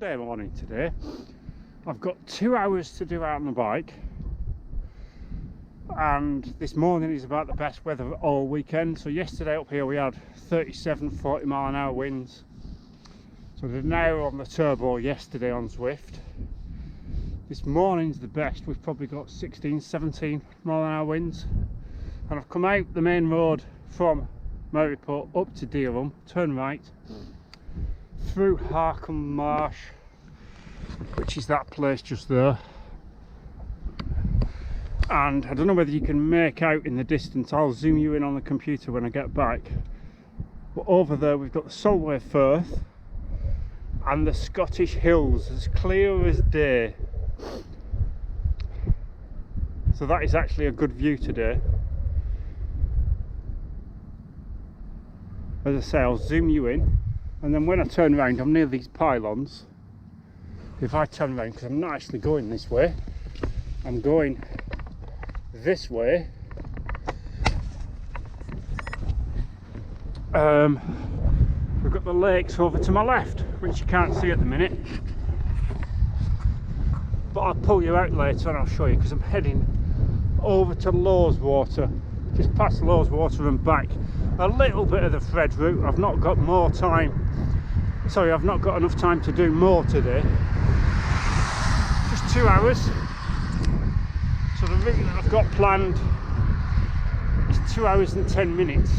Monday morning today. I've got 2 hours to do out on the bike, and this morning is about the best weather all weekend. So yesterday up here we had 37-40 mile an hour winds. So I did an hour on the turbo yesterday on Zwift. This morning's the best. We've probably got 16-17 mile an hour winds, and I've come out the main road from Maryport up to Dereham, turn right through Arkham Marsh, which is that place just there. And I don't know whether you can make out in the distance, I'll zoom you in on the computer when I get back, but over there we've got the Solway Firth and the Scottish Hills as clear as day. So that is actually a good view today. As I say, I'll zoom you in, and then when I turn around, I'm near these pylons. If I turn around, because I'm not actually going this way, I'm going this way. We've got the lakes over to my left, which you can't see at the minute, but I'll pull you out later and I'll show you, because I'm heading over to Loweswater, just past Loweswater and back. A little bit of the Fred route. I've not got more time, sorry, I've not got enough time to do more today. Just 2 hours. So the route that I've got planned is 2 hours and 10 minutes.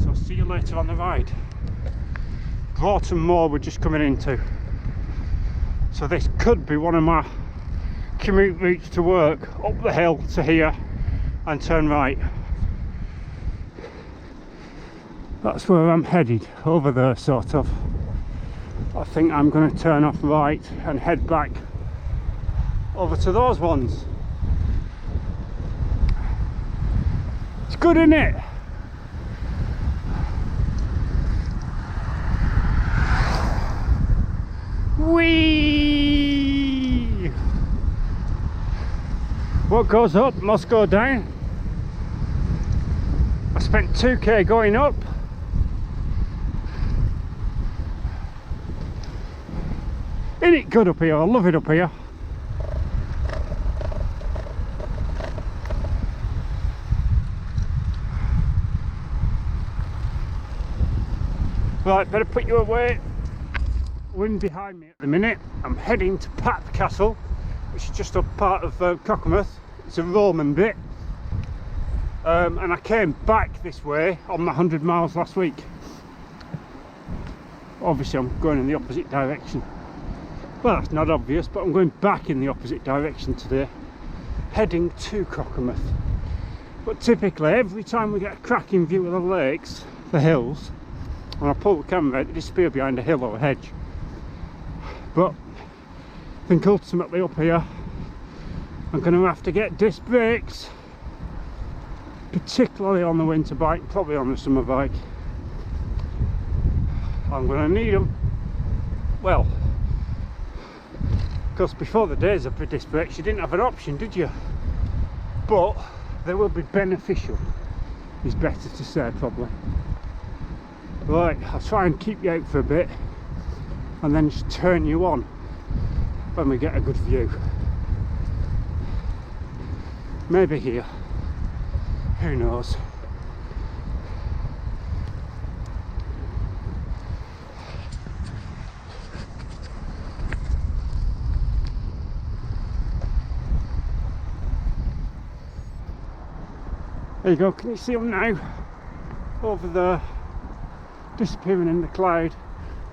So I'll see you later on the ride. Broughton Moor we're just coming into. So this could be one of my commute routes to work, up the hill to here and turn right. That's where I'm headed, over there sort of. I think I'm going to turn off right and head back over to those ones. It's good, isn't it? Whee! What goes up must go down. I spent 2k going up. Isn't it good up here? I love it up here. Right, better put you away. Wind behind me at the minute. I'm heading to Pat Castle, which is just up part of Cockermouth. It's a Roman bit. And I came back this way on my 100 miles last week. Obviously I'm going in the opposite direction. Well, that's not obvious, but I'm going back in the opposite direction today, heading to Cockermouth. But typically, every time we get a cracking view of the lakes, the hills, and I pull the camera out, they disappear behind a hill or a hedge. But I think ultimately up here, I'm going to have to get disc brakes, particularly on the winter bike, probably on the summer bike. I'm going to need them. Well, because before the days of disc brakes you didn't have an option, did you? But they will be beneficial, is better to say probably. Right, I'll try and keep you out for a bit and then just turn you on when we get a good view. Maybe here, who knows. There you go, can you see them now? Over there, disappearing in the cloud.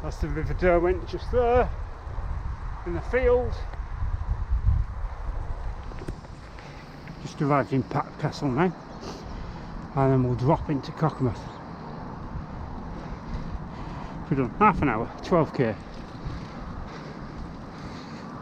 That's the River Derwent just there, in the field. Just arrived in Pat Castle now, and then we'll drop into Cockermouth. We've done half an hour, 12k.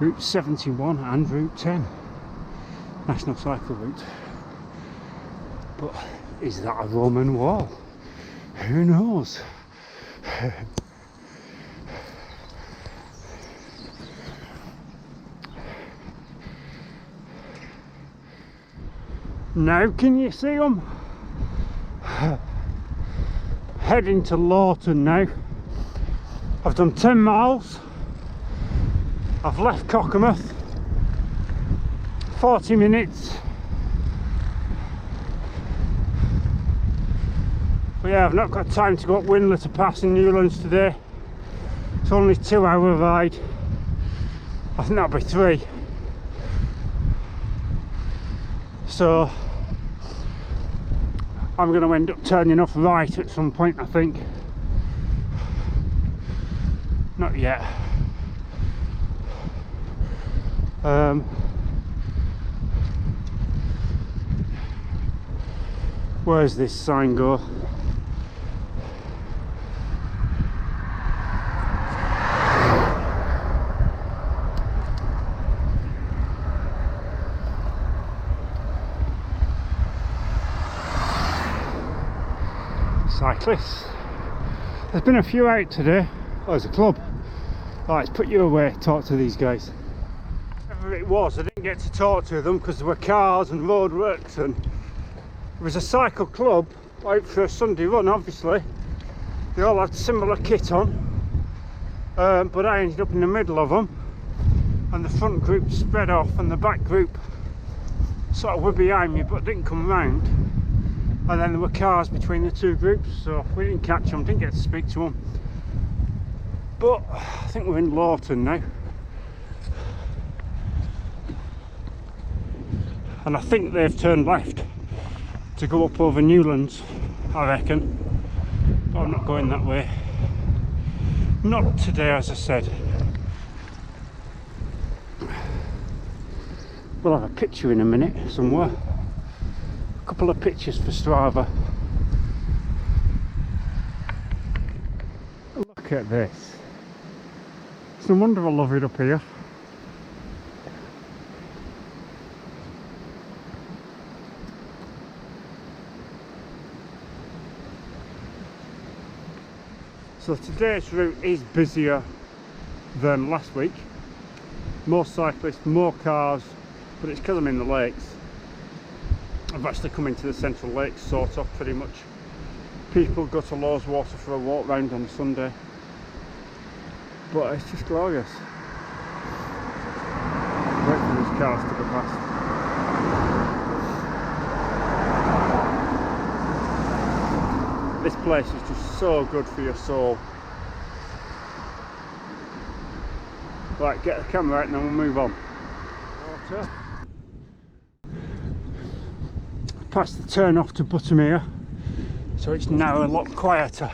Route 71 and Route 10. National Cycle Route. But is that a Roman wall? Who knows? Now can you see them? Heading to Lawton now. I've done 10 miles I've left Cockermouth, 40 minutes. But yeah, I've not got time to go up Windler to pass in Newlands today. It's only 2-hour ride. I think that'll be 3. So I'm going to end up turning off right at some point, I think. Not yet. Where's this sign go? Cyclists. There's been a few out today. Oh, there's a club. Oh, let's put you away, talk to these guys. Whatever it was, I didn't get to talk to them because there were cars and roadworks, and there was a cycle club out for a Sunday run. Obviously they all had similar kit on, but I ended up in the middle of them, and the front group spread off and the back group sort of were behind me but didn't come round, and then there were cars between the two groups, so we didn't catch them, didn't get to speak to them. But I think we're in Lawton now, and I think they've turned left to go up over Newlands, I reckon. But I'm not going that way. Not today, as I said. We'll have a picture in a minute somewhere. A couple of pictures for Strava. Look at this. It's no wonder I love it up here. So today's route is busier than last week. More cyclists, more cars, but it's because I'm in the lakes. I've actually come into the Central Lakes sort of pretty much. People go to Lawswater for a walk round on Sunday, but it's just glorious. Wait for these cars to go past. This place is just so good for your soul. Right, get the camera out and then we'll move on. Water. Past the turn off to Buttermere, so it's now a lot quieter.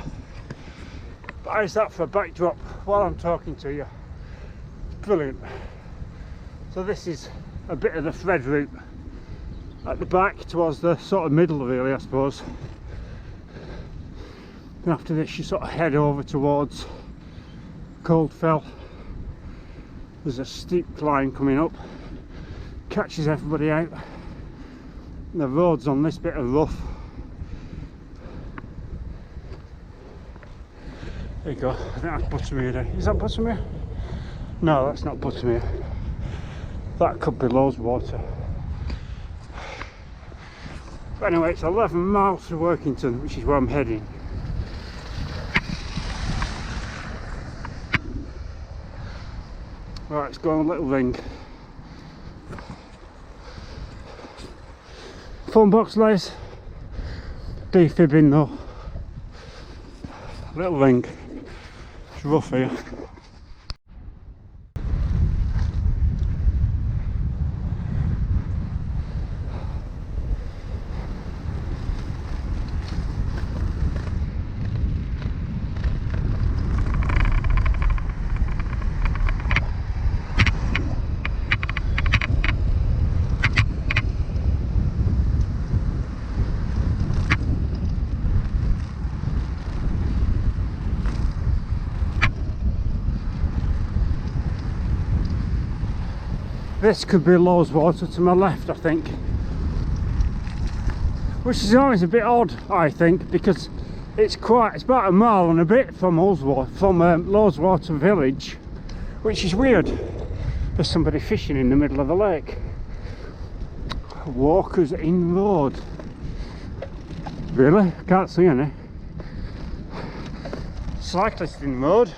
But how's that for a backdrop while I'm talking to you? It's brilliant. So this is a bit of the Fred route at the back towards the sort of middle really, I suppose. And after this you sort of head over towards Coldfell. There's a steep climb coming up, catches everybody out. The roads on this bit are rough. There you go, I think that's Buttermere there. Is that Buttermere? No, that's not Buttermere. That could be Lawswater. But anyway, it's 11 miles to Workington, which is where I'm heading. Right, let's go on a little ring. Phone box lays. Defibbing though. Little ring. It's rough here. This could be Lawswater to my left, I think. Which is always a bit odd, I think, because it's about a mile and a bit from Lawswater village, which is weird. There's somebody fishing in the middle of the lake. Walkers in road. Really? Can't see any. Cyclists in road.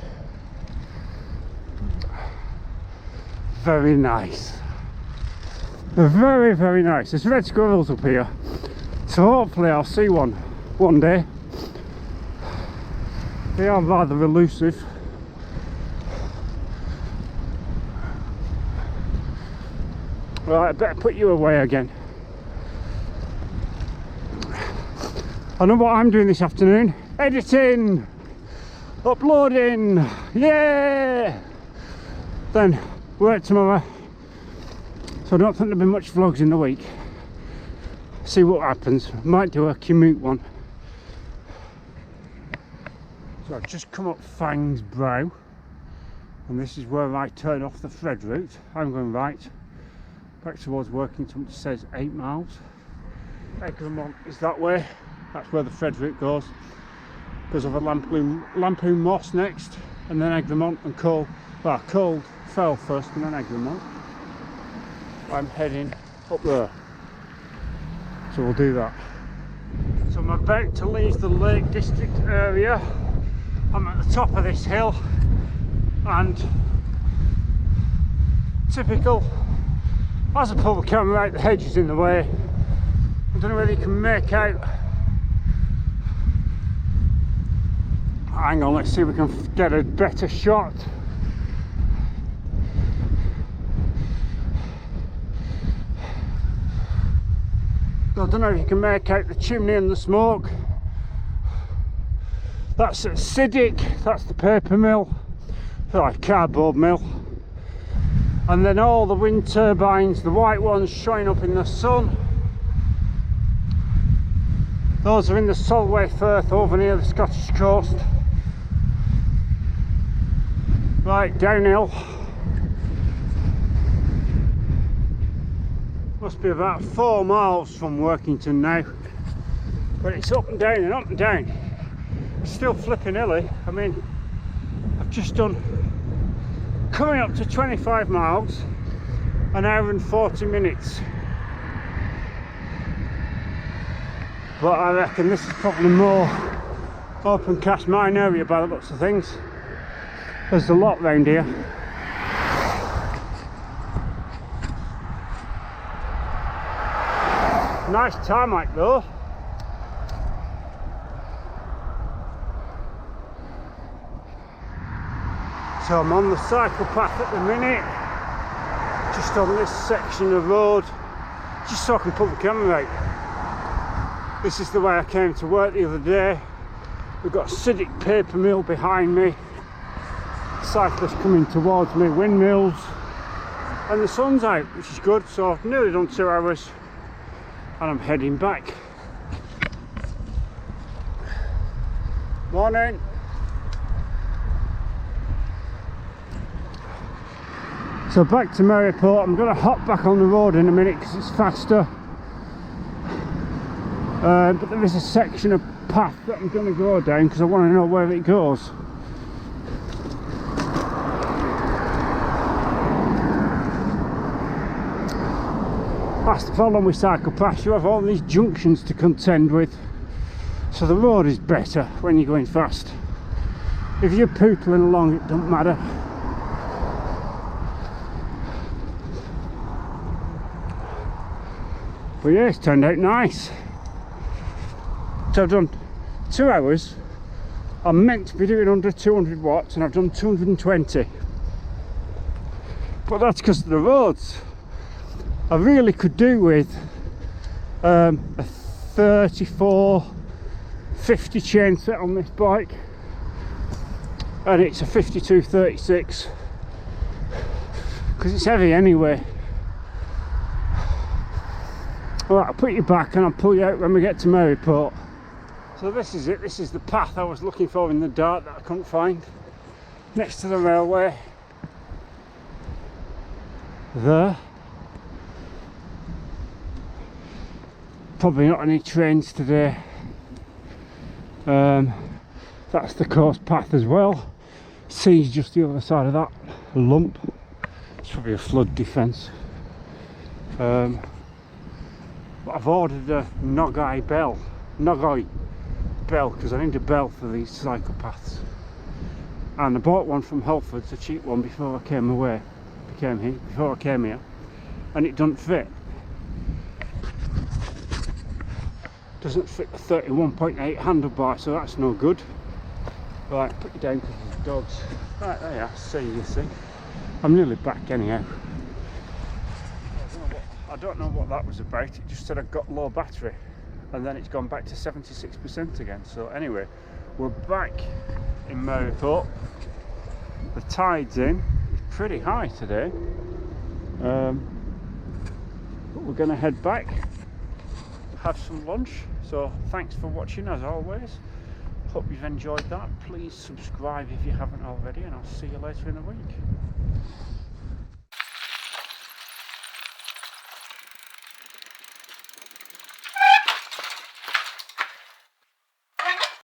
very nice. They're very, very nice. There's red squirrels up here, so hopefully I'll see one day. They are rather elusive. Right, I better put you away again. I know what I'm doing this afternoon. Editing! Uploading! Yeah! Then work tomorrow. So I don't think there'll be much vlogs in the week. See what happens. Might do a commute one. So I've just come up Fang's Brow, and this is where I turn off the Fred route. I'm going right back towards Workington, which says 8 miles. Arkham is that way. That's where the Fred route goes. Goes over Lampoon Moss next, and then Egremont and Cold Fell first, and then Egremont. I'm heading up there, so we'll do that. So I'm about to leave the Lake District area. I'm at the top of this hill, and typical, as I pull the camera out, the hedge is in the way. I don't know whether you can make out. Hang on, let's see if we can get a better shot. I don't know if you can make out the chimney and the smoke. That's at Siddick, that's the paper mill, like cardboard mill. And then all the wind turbines, the white ones showing up in the sun. Those are in the Solway Firth over near the Scottish coast. Right, downhill. Must be about 4 miles from Workington now. But it's up and down and up and down. It's still flipping hilly. I mean, I've just done, coming up to 25 miles, an hour and 40 minutes. But I reckon this is probably more open cast mine area by the looks of things. There's a lot round here. Nice tarmac though. So I'm on the cycle path at the minute, just on this section of road, just so I can put the camera out. This is the way I came to work the other day. We've got a Siddick paper mill behind me, cyclists coming towards me, windmills, and the sun's out, which is good. So I've nearly done 2 hours and I'm heading back. Morning. So back to Maryport. I'm going to hop back on the road in a minute because it's faster. But there is a section of path that I'm going to go down because I want to know where it goes. That's the problem with cycle paths, you have all these junctions to contend with, so the road is better when you're going fast. If you're pootling along, it doesn't matter. But yeah, it's turned out nice. So I've done 2 hours. I'm meant to be doing under 200 watts and I've done 220. But that's because of the roads. I really could do with a 34, 50 chain set on this bike, and it's a 52, 36 because it's heavy anyway. Alright, I'll put you back and I'll pull you out when we get to Maryport. So this is it, this is the path I was looking for in the dark that I couldn't find. Next to the railway. There. Probably not any trains today. That's the coast path as well. Sea's just the other side of that lump. It's probably a flood defence. But I've ordered a Nogai bell because I need a bell for these cycle paths. And I bought one from Halfords, a cheap one, before I came away before I came here, and it doesn't fit. Doesn't fit the 31.8 handlebar, so that's no good. Right, put you down because there's dogs. Right, there you are. You see. I'm nearly back anyhow. I don't know what that was about. It just said I got low battery, and then it's gone back to 76% again. So anyway, we're back in Maryport. The tide's in. It's pretty high today. But we're going to head back, have some lunch. So thanks for watching as always. Hope you've enjoyed that. Please subscribe if you haven't already, and I'll see you later in the week.